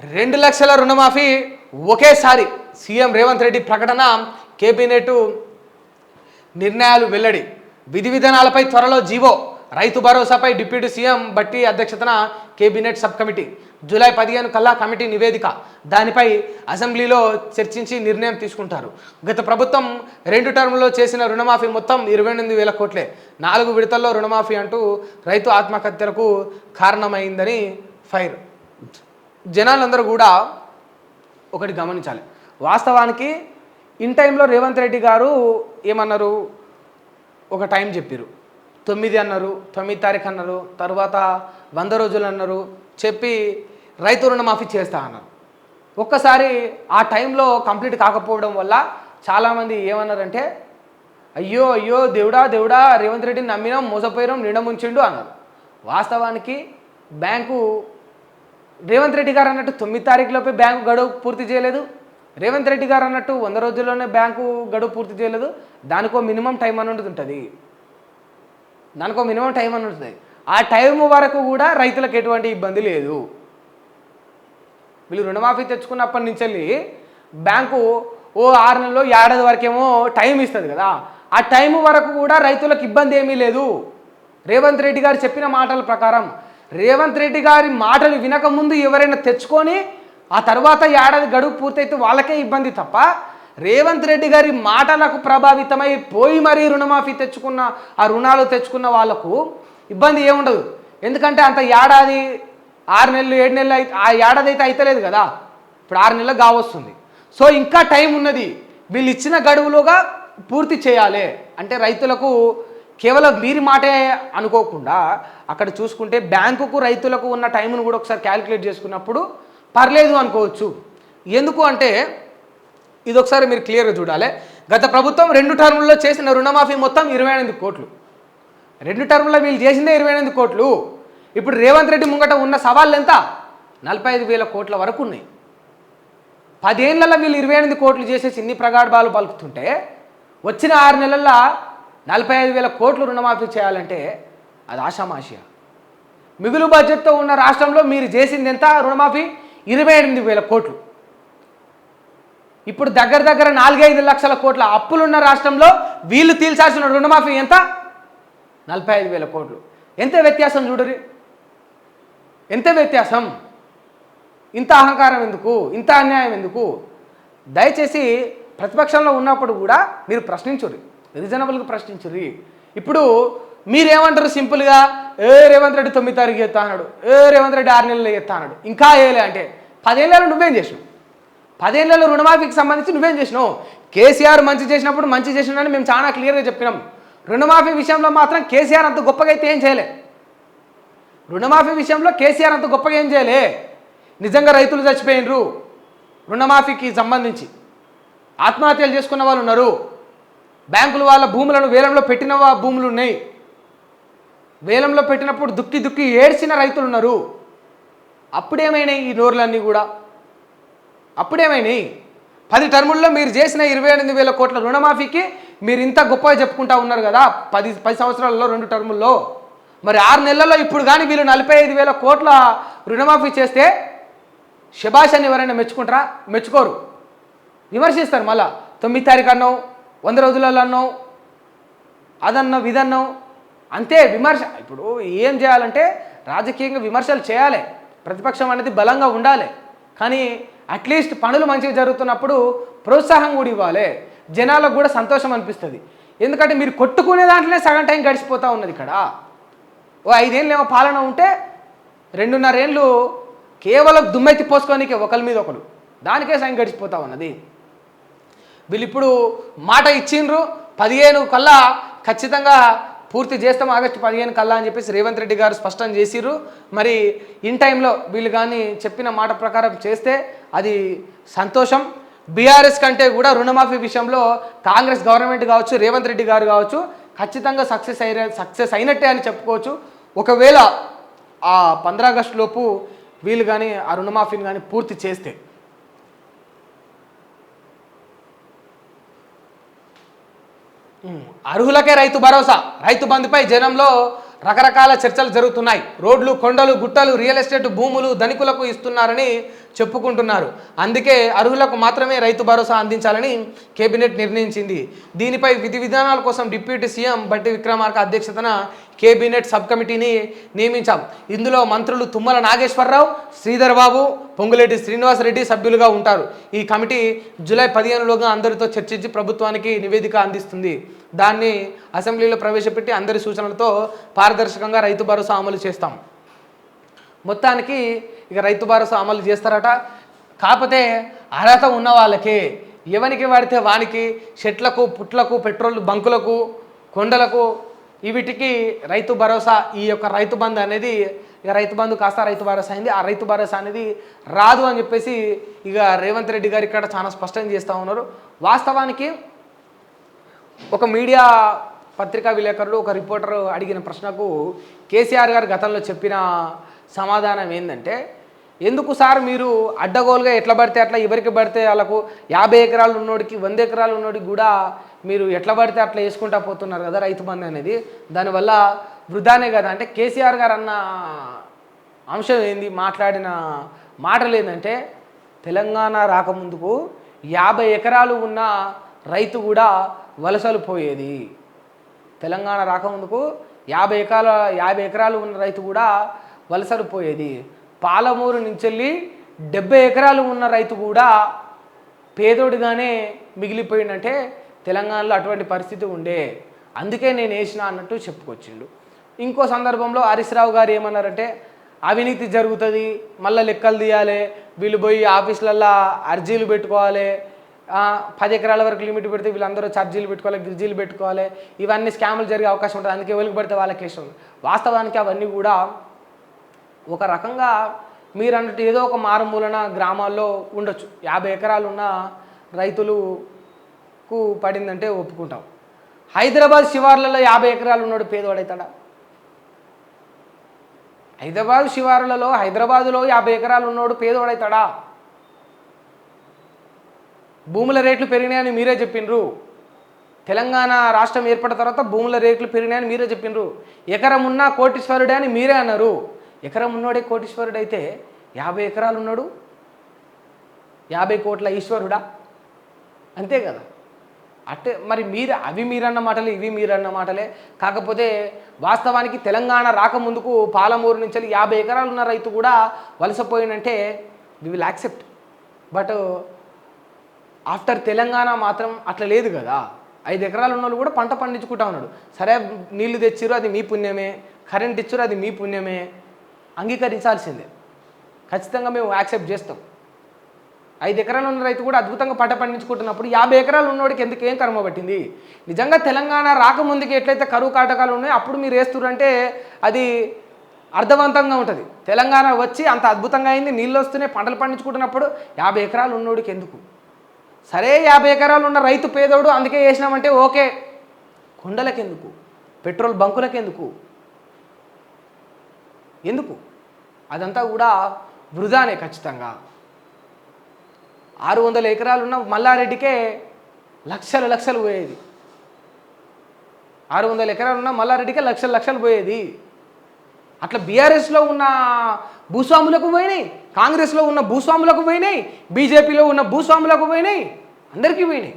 2,00,000 రుణమాఫీ ఒకేసారి సీఎం రేవంత్ రెడ్డి ప్రకటన, కేబినెట్ నిర్ణయాలు వెల్లడి. విధి విధానాలపై త్వరలో జీవో. రైతు భరోసాపై డిప్యూటీ సీఎం బట్టి అధ్యక్షతన కేబినెట్ సబ్ కమిటీ. జూలై 15 కల్లా కమిటీ నివేదిక. దానిపై అసెంబ్లీలో చర్చించి నిర్ణయం తీసుకుంటారు. గత ప్రభుత్వం 2 టర్ముల్లో చేసిన రుణమాఫీ మొత్తం 28,000 కోట్లే. 4 విడతల్లో రుణమాఫీ అంటూ రైతు ఆత్మహత్యలకు కారణమైందని ఫైర్. జనాలందరూ కూడా ఒకటి గమనించాలి. వాస్తవానికి ఇన్ టైంలో రేవంత్ రెడ్డి గారు ఏమన్నారు, ఒక టైం చెప్పారు, 9 అన్నారు, 9 తారీఖు అన్నారు, తర్వాత 100 రోజులు అన్నారు, చెప్పి రైతు రుణమాఫీ చేస్తా అన్నారు. ఒక్కసారి ఆ టైంలో కంప్లీట్ కాకపోవడం వల్ల చాలామంది ఏమన్నారంటే, అయ్యో అయ్యో దేవుడా దేవుడా రేవంత్ రెడ్డిని నమ్మినాం, మోసపోయినాం, నిండముంచిండు అన్నారు. వాస్తవానికి బ్యాంకు రేవంత్ రెడ్డి గారు అన్నట్టు 9 తారీఖులోపే బ్యాంకు గడువు పూర్తి చేయలేదు. రేవంత్ రెడ్డి గారు అన్నట్టు 100 రోజుల్లోనే బ్యాంకు గడువు పూర్తి చేయలేదు. దానికో మినిమం టైం అని ఉంటుంది. ఆ టైం వరకు కూడా రైతులకు ఎటువంటి ఇబ్బంది లేదు. వీళ్ళు రుణమాఫీ తెచ్చుకున్నప్పటి నుంచి వెళ్ళి బ్యాంకు 6 నెలలు 6 ఏడాది వరకేమో టైం ఇస్తుంది కదా, ఆ టైం వరకు కూడా రైతులకు ఇబ్బంది ఏమీ లేదు. రేవంత్ రెడ్డి గారు చెప్పిన మాటల ప్రకారం, రేవంత్ రెడ్డి గారి మాటలు వినకముందు ఎవరైనా తెచ్చుకొని ఆ తర్వాత ఏడాది గడువు పూర్తయితే వాళ్ళకే ఇబ్బంది తప్ప, రేవంత్ రెడ్డి గారి మాటలకు ప్రభావితమై పోయి మరీ రుణమాఫీ తెచ్చుకున్న, ఆ రుణాలు తెచ్చుకున్న వాళ్ళకు ఇబ్బంది ఏముండదు. ఎందుకంటే అంత ఏడాది 6 నెలలు 7 నెలలు అయితే ఆ ఏడాది అయితే అయితలేదు కదా, ఇప్పుడు 6 నెలలు కావస్తుంది. సో ఇంకా టైం ఉన్నది, వీళ్ళు ఇచ్చిన గడువులోగా పూర్తి చేయాలి. అంటే రైతులకు కేవలం వీరి మాటే అనుకోకుండా అక్కడ చూసుకుంటే బ్యాంకుకు రైతులకు ఉన్న టైంను కూడా ఒకసారి క్యాలిక్యులేట్ చేసుకున్నప్పుడు పర్లేదు అనుకోవచ్చు. ఎందుకు అంటే ఇది ఒకసారి మీరు క్లియర్గా చూడాలి. గత ప్రభుత్వం 2 టర్ముల్లో చేసిన రుణమాఫీ మొత్తం 28 కోట్లు. 2 టర్ముల్లో వీళ్ళు చేసిందే 28 కోట్లు. ఇప్పుడు రేవంత్ రెడ్డి ముంగట ఉన్న సవాళ్ళు ఎంత? 45,000 కోట్ల వరకు ఉన్నాయి. 10 ఏళ్లలో వీళ్ళు 28 కోట్లు చేసేసి ఇన్ని ప్రగాఢాలు పలుకుతుంటే వచ్చిన 6 నెలల్లో 45,000 కోట్లు రుణమాఫీ చేయాలంటే అది ఆషామాషియా. మిగులు బడ్జెట్తో ఉన్న రాష్ట్రంలో మీరు చేసింది ఎంత రుణమాఫీ? 28,000 కోట్లు. ఇప్పుడు దగ్గర 4-5 లక్షల కోట్ల అప్పులున్న రాష్ట్రంలో వీళ్ళు తీల్చాల్సిన రుణమాఫీ ఎంత? 45,000 కోట్లు. ఎంత వ్యత్యాసం చూడరి, ఎంత వ్యత్యాసం! ఇంత అహంకారం ఎందుకు, ఇంత అన్యాయం ఎందుకు? దయచేసి ప్రతిపక్షంలో ఉన్నప్పుడు కూడా మీరు ప్రశ్నించుర్రి, రీజనబుల్గా ప్రశ్నించుర్రి. ఇప్పుడు మీరేమంటారు సింపుల్గా, రేవంత్ రెడ్డి 9 తారీఖు చేస్తా అన్నాడు, రేవంత్ రెడ్డి 6 నెలలు చేస్తా అన్నాడు, ఇంకా వేయలే అంటే 10 ఏళ్ళలో నువ్వేం చేసినావు? 10 ఏళ్ళలో రుణమాఫీకి సంబంధించి నువ్వేం చేసినావు? కేసీఆర్ మంచి చేసినప్పుడు మంచి చేసినాడని మేము చాలా క్లియర్గా చెప్పినాం. రుణమాఫీ విషయంలో మాత్రం కేసీఆర్ అంత గొప్పగా అయితే ఏం చేయలే. రుణమాఫీ విషయంలో కేసీఆర్ అంత గొప్పగా ఏం చేయలే. నిజంగా రైతులు చచ్చిపోయినరు, రుణమాఫీకి సంబంధించి ఆత్మహత్యలు చేసుకున్న వాళ్ళు ఉన్నారు, బ్యాంకులు వాళ్ళ భూములను వేలంలో పెట్టిన భూములు ఉన్నాయి, వేలంలో పెట్టినప్పుడు దుక్కి దుక్కి ఏడ్చిన రైతులు ఉన్నారు. అప్పుడేమైనాయి ఈ నోర్లన్నీ కూడా? అప్పుడేమైనాయి? 10 టర్ముల్లో మీరు చేసిన 28,000 కోట్ల రుణమాఫీకి మీరు ఇంత గొప్పగా చెప్పుకుంటా ఉన్నారు కదా 10 సంవత్సరాలలో 2 టర్ముల్లో. మరి 6 నెలల్లో ఇప్పుడు కానీ వీళ్ళు 45,000 కోట్ల రుణమాఫీ చేస్తే శభాష్ అని ఎవరైనా మెచ్చుకుంటారా? మెచ్చుకోరు, విమర్శిస్తారు. మళ్ళా 9 తారీఖు అన్నావు, 100 రోజులలో అన్నావు, అదన్నావు, ఇదన్నావు, అంతే విమర్శ. ఇప్పుడు ఏం చేయాలంటే రాజకీయంగా విమర్శలు చేయాలి, ప్రతిపక్షం అనేది బలంగా ఉండాలి. కానీ అట్లీస్ట్ పనులు మంచిగా జరుగుతున్నప్పుడు ప్రోత్సాహం కూడా ఇవ్వాలి, జనాలకు కూడా సంతోషం అనిపిస్తుంది. ఎందుకంటే మీరు కొట్టుకునే దాంట్లోనే సగం టైం గడిచిపోతూ ఉన్నది. ఇక్కడ ఓ 5 ఏళ్ళు ఏమో పాలన ఉంటే 2.5 ఏళ్ళు కేవలం దుమ్మెత్తి పోసుకోనికే ఒకరి మీద ఒకరు, దానికే సగం గడిచిపోతూ ఉన్నది. వీళ్ళు ఇప్పుడు మాట ఇచ్చిండ్రు 15 కల్లా ఖచ్చితంగా పూర్తి చేస్తాం, ఆగస్టు 15 కల్లా అని చెప్పేసి రేవంత్ రెడ్డి గారు స్పష్టం చేసిర్రు. మరి ఇన్ టైంలో వీళ్ళు కానీ చెప్పిన మాట ప్రకారం చేస్తే అది సంతోషం. బీఆర్ఎస్ కంటే కూడా రుణమాఫీ విషయంలో కాంగ్రెస్ గవర్నమెంట్ కావచ్చు, రేవంత్ రెడ్డి గారు కావచ్చు ఖచ్చితంగా సక్సెస్ అయినట్టే అని చెప్పుకోవచ్చు. ఒకవేళ ఆ 15 ఆగస్టు లోపు వీళ్ళు కానీ ఆ రుణమాఫీని కానీ పూర్తి చేస్తే. అర్హులకే రైతు భరోసా, రైతు బంధుపై జనంలో రకరకాల చర్చలు జరుగుతున్నాయి. రోడ్లు, కొండలు, గుట్టలు, రియల్ ఎస్టేట్ భూములు ధనికులకు ఇస్తున్నారని చెప్పుకుంటున్నారు. అందుకే అర్హులకు మాత్రమే రైతు భరోసా అందించాలని కేబినెట్ నిర్ణయించింది. దీనిపై విధి విధానాల కోసం డిప్యూటీ సీఎం బట్టి విక్రమార్క అధ్యక్షతన కేబినెట్ సబ్ కమిటీని నియమించాం. ఇందులో మంత్రులు తుమ్మల నాగేశ్వరరావు, శ్రీధర్ బాబు, పొంగులేటి శ్రీనివాసరెడ్డి సభ్యులుగా ఉంటారు. ఈ కమిటీ జూలై 15లోగా అందరితో చర్చించి ప్రభుత్వానికి నివేదిక అందిస్తుంది. దాన్ని అసెంబ్లీలో ప్రవేశపెట్టి అందరి సూచనలతో పారదర్శకంగా రైతు భరోసా అమలు చేస్తాం. మొత్తానికి ఇక రైతు భరోసా అమలు చేస్తారట. కాకపోతే అర్హత ఉన్న వాళ్ళకే, ఎవరికి పడితే వానికి, చెట్లకు పుట్లకు పెట్రోల్ బంకులకు కొండలకు వీటికి రైతు భరోసా, ఈ యొక్క రైతు బంధు అనేది ఇక రైతు బంధు కాస్త రైతు భరోసా అయింది. ఆ రైతు భరోసా అనేది రాదు అని చెప్పేసి ఇక రేవంత్ రెడ్డి గారు ఇక్కడ చాలా స్పష్టం చేస్తూ ఉన్నారు. వాస్తవానికి ఒక మీడియా పత్రికా విలేకరుడు, ఒక రిపోర్టర్ అడిగిన ప్రశ్నకు కేసీఆర్ గారు గతంలో చెప్పిన సమాధానం ఏంటంటే, ఎందుకు సార్ మీరు అడ్డగోలుగా ఎట్లా పడితే అట్లా ఎవరికి పడితే వాళ్ళకు 50 ఎకరాలు ఉన్నోడికి 100 ఎకరాలు ఉన్నోడికి కూడా మీరు ఎట్లా పడితే అట్లా వేసుకుంటా పోతున్నారు కదా రైతు బంధు అనేది, దానివల్ల వృధానే కదా అంటే కేసీఆర్ గారు అన్న అంశం ఏంది, మాట్లాడిన మాటలు ఏంటంటే, తెలంగాణ రాకముందుకు 50 ఎకరాలు ఉన్న రైతు కూడా వలసలు పోయేది. తెలంగాణ రాకముందుకు 50 ఎకరాలు ఉన్న రైతు కూడా వలసలు పోయేది. పాలమూరు నుంచి 70 ఎకరాలు ఉన్న రైతు కూడా పేదోడిగానే మిగిలిపోయిందంటే తెలంగాణలో అటువంటి పరిస్థితి ఉండే, అందుకే నేను వేసిన అన్నట్టు చెప్పుకొచ్చిండు. ఇంకో సందర్భంలో హరీష్ రావు గారు ఏమన్నారంటే, అవినీతి జరుగుతుంది, మళ్ళీ లెక్కలు తీయాలి, వీళ్ళు పోయి ఆఫీసులల్లో అర్జీలు పెట్టుకోవాలి, 10 ఎకరాల వరకు లిమిట్ పెడితే వీళ్ళందరూ ఛార్జీలు పెట్టుకోవాలి, గిర్జీలు పెట్టుకోవాలి, ఇవన్నీ స్కాములు జరిగే అవకాశం ఉంటుంది, అందుకే ఎవరికి పడితే వాళ్ళకి ఇష్టం. వాస్తవానికి అవన్నీ కూడా ఒక రకంగా మీరు అన్నట్టు ఏదో ఒక మారుమూలన గ్రామాల్లో ఉండొచ్చు. 50 ఎకరాలు ఉన్న రైతులకు పడిందంటే ఒప్పుకుంటాం. హైదరాబాద్ శివార్లలో 50 ఎకరాలు ఉన్నాడు పేదవాడవుతాడా? హైదరాబాద్ శివార్లలో హైదరాబాదులో 50 ఎకరాలు ఉన్నాడు పేదవాడవుతాడా? భూముల రేట్లు పెరిగినాయని మీరే చెప్పిండ్రు. తెలంగాణ రాష్ట్రం ఏర్పడిన తర్వాత భూముల రేట్లు పెరిగినాయని మీరే చెప్పిండ్రు. ఎకరం ఉన్నా కోటీశ్వరుడే అని మీరే అన్నారు. ఎకరం ఉన్నోడే కోటీశ్వరుడు అయితే 50 ఎకరాలు ఉన్నాడు 50 కోట్ల ఈశ్వరుడా? అంతే కదా. అంటే మరి మీరన్న మాటలే, ఇవి మీరన్న మాటలే. కాకపోతే వాస్తవానికి తెలంగాణ రాకముందుకు పాలమూరు నుంచి 50 ఎకరాలు ఉన్న రైతు కూడా వలసపోయినంటే we will accept. But after Telangana మాత్రం అట్లా లేదు కదా. 5 ఎకరాలు ఉన్న వాళ్ళు కూడా పంట పండించుకుంటా ఉన్నాడు. సరే, నీళ్లు తెచ్చిర్రు, అది మీ పుణ్యమే, కరెంట్ ఇచ్చారు, అది మీ పుణ్యమే, అంగీకరించాల్సిందే, ఖచ్చితంగా మేము యాక్సెప్ట్ చేస్తాం. 5 ఎకరాలు ఉన్న రైతు కూడా అద్భుతంగా పంట పండించుకుంటున్నప్పుడు 50 ఎకరాలు ఉన్నోడికి ఎందుకు ఏం కర్మ పట్టింది? నిజంగా తెలంగాణ రాకముందుకి ఎట్లయితే కరువు కాటకాలు ఉన్నాయో అప్పుడు మీరు వేస్తురంటే అది అర్థవంతంగా ఉంటుంది. తెలంగాణ వచ్చి అంత అద్భుతంగా అయింది, నీళ్ళు వస్తూనే పంటలు పండించుకుంటున్నప్పుడు 50 ఎకరాలు ఉన్నోడికి ఎందుకు? సరే, 50 ఎకరాలు ఉన్న రైతు పేదోడు అందుకే వేసినామంటే ఓకే, కొండలకెందుకు, పెట్రోల్ బంకులకెందుకు, ఎందుకు? అదంతా కూడా వృధానే ఖచ్చితంగా. 600 ఎకరాలు ఉన్న మల్లారెడ్డికే లక్షలు పోయేది. 600 ఎకరాలు ఉన్న మల్లారెడ్డికే లక్షలు పోయేది. అట్లా బీఆర్ఎస్లో ఉన్న భూస్వాములకు పోయినాయి, కాంగ్రెస్లో ఉన్న భూస్వాములకు పోయినాయి, బీజేపీలో ఉన్న భూస్వాములకు పోయినాయి, అందరికీ పోయినాయి.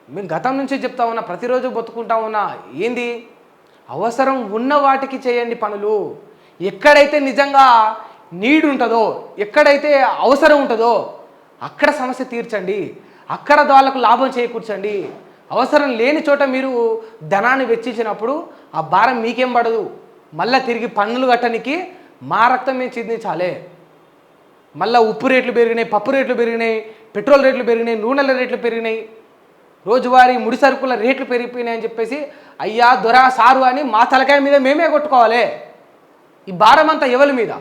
మేము గతం నుంచి చెప్తా ఉన్నా, ప్రతిరోజు బతుకుంటా ఉన్నా, ఏంది అవసరం ఉన్న వాటికి చేయండి పనులు. ఎక్కడైతే నిజంగా నీడ్ ఉంటుందో, ఎక్కడైతే అవసరం ఉంటుందో అక్కడ సమస్య తీర్చండి, అక్కడ వాళ్ళకు లాభం చేకూర్చండి. అవసరం లేని చోట మీరు ధనాన్ని వెచ్చించినప్పుడు ఆ భారం మీకేం పడదు. మళ్ళీ తిరిగి పన్నులు కట్టడానికి మా రక్తం మేము చిందించాలి. మళ్ళీ ఉప్పు రేట్లు పెరిగినాయి, పప్పు రేట్లు పెరిగినాయి, పెట్రోల్ రేట్లు పెరిగినాయి, నూనెల రేట్లు పెరిగినాయి, రోజువారీ ముడి సరుకుల రేట్లు పెరిగిపోయినాయి అని చెప్పేసి అయ్యా దొరా సారు అని మా తలకాయ మీద మేమే కొట్టుకోవాలి. ఈ భారం అంతా ఎవరి మీద?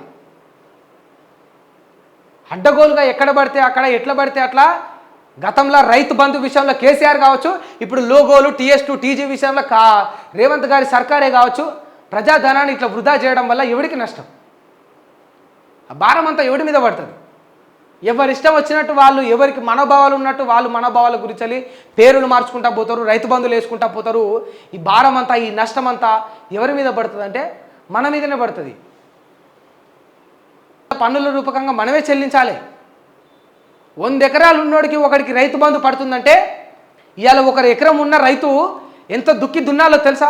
అడ్డగోలుగా ఎక్కడ పడితే అక్కడ, ఎట్లా పడితే అట్లా. గతంలో రైతు బంధు విషయంలో కేసీఆర్ కావచ్చు, ఇప్పుడు లోగోలు TS2 TG విషయంలో రేవంత్ గారి సర్కారే కావచ్చు, ప్రజాధనాన్ని ఇట్లా వృధా చేయడం వల్ల ఎవరికి నష్టం? ఆ భారం అంతా ఎవడి మీద పడుతుంది? ఎవరి ఇష్టం వచ్చినట్టు వాళ్ళు, ఎవరికి మనోభావాలు ఉన్నట్టు వాళ్ళు మనోభావాల గురించి పేర్లు మార్చుకుంటా పోతారు, రైతు బంధులు వేసుకుంటా పోతారు. ఈ భారం అంతా, ఈ నష్టం అంతా ఎవరి మీద పడుతుంది అంటే మన మీదనే పడుతుంది. పన్నుల రూపకంగా మనమే చెల్లించాలి. 100 ఎకరాలు ఉన్నోడికి ఒకడికి రైతు బంధు పడుతుందంటే ఇవాళ 1 ఎకరం ఉన్న రైతు ఎంత దుక్కి దున్నాలో తెలుసా?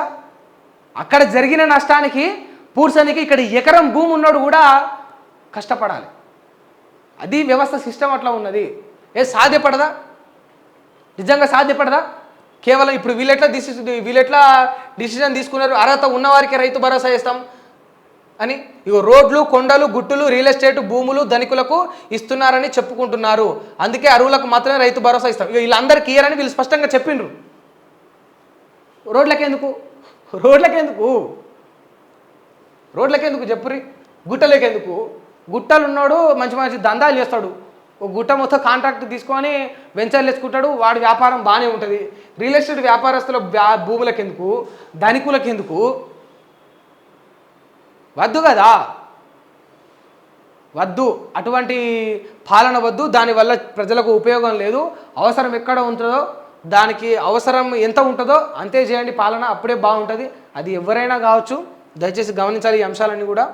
అక్కడ జరిగిన నష్టానికి పూడ్చనికి ఇక్కడ ఎకరం భూమి ఉన్నోడు కూడా కష్టపడాలి. అది వ్యవస్థ సిస్టమ్ అట్లా ఉన్నది. సాధ్యపడదా? నిజంగా సాధ్యపడదా? కేవలం ఇప్పుడు వీళ్ళెట్లా డిసిజన్ తీసుకున్నారు, అర్హత ఉన్నవారికి రైతు భరోసా ఇస్తాం అని. ఇగో రోడ్లు, కొండలు, గుట్టులు, రియల్ ఎస్టేట్ భూములు ధనికులకు ఇస్తున్నారని చెప్పుకుంటున్నారు. అందుకే అర్హులకు మాత్రమే రైతు భరోసా ఇస్తాం. ఇక వీళ్ళందరికీ ఇయ్యారని వీళ్ళు స్పష్టంగా చెప్పిండ్రు. రోడ్లకెందుకు చెప్పురి? గుట్టలకెందుకు? గుట్టలు ఉన్నాడు మంచి మంచి దందాలు చేస్తాడు. ఒక గుట్ట మొత్తం కాంట్రాక్ట్ తీసుకొని వెంచర్లు వేసుకుంటాడు, వాడి వ్యాపారం బాగానే ఉంటుంది. రియల్ ఎస్టేట్ వ్యాపారస్తుల భూములకెందుకు? ధనికులకెందుకు? వద్దు కదా, వద్దు. అటువంటి పాలన వద్దు. దానివల్ల ప్రజలకు ఉపయోగం లేదు. అవసరం ఎక్కడ ఉంటుందో దానికి అవసరం ఎంత ఉంటుందో అంతే చేయండి పాలన, అప్పుడే బాగుంటుంది. అది ఎవరైనా కావచ్చు. దయచేసి గమనించాలి ఈ అంశాలన్నీ కూడా.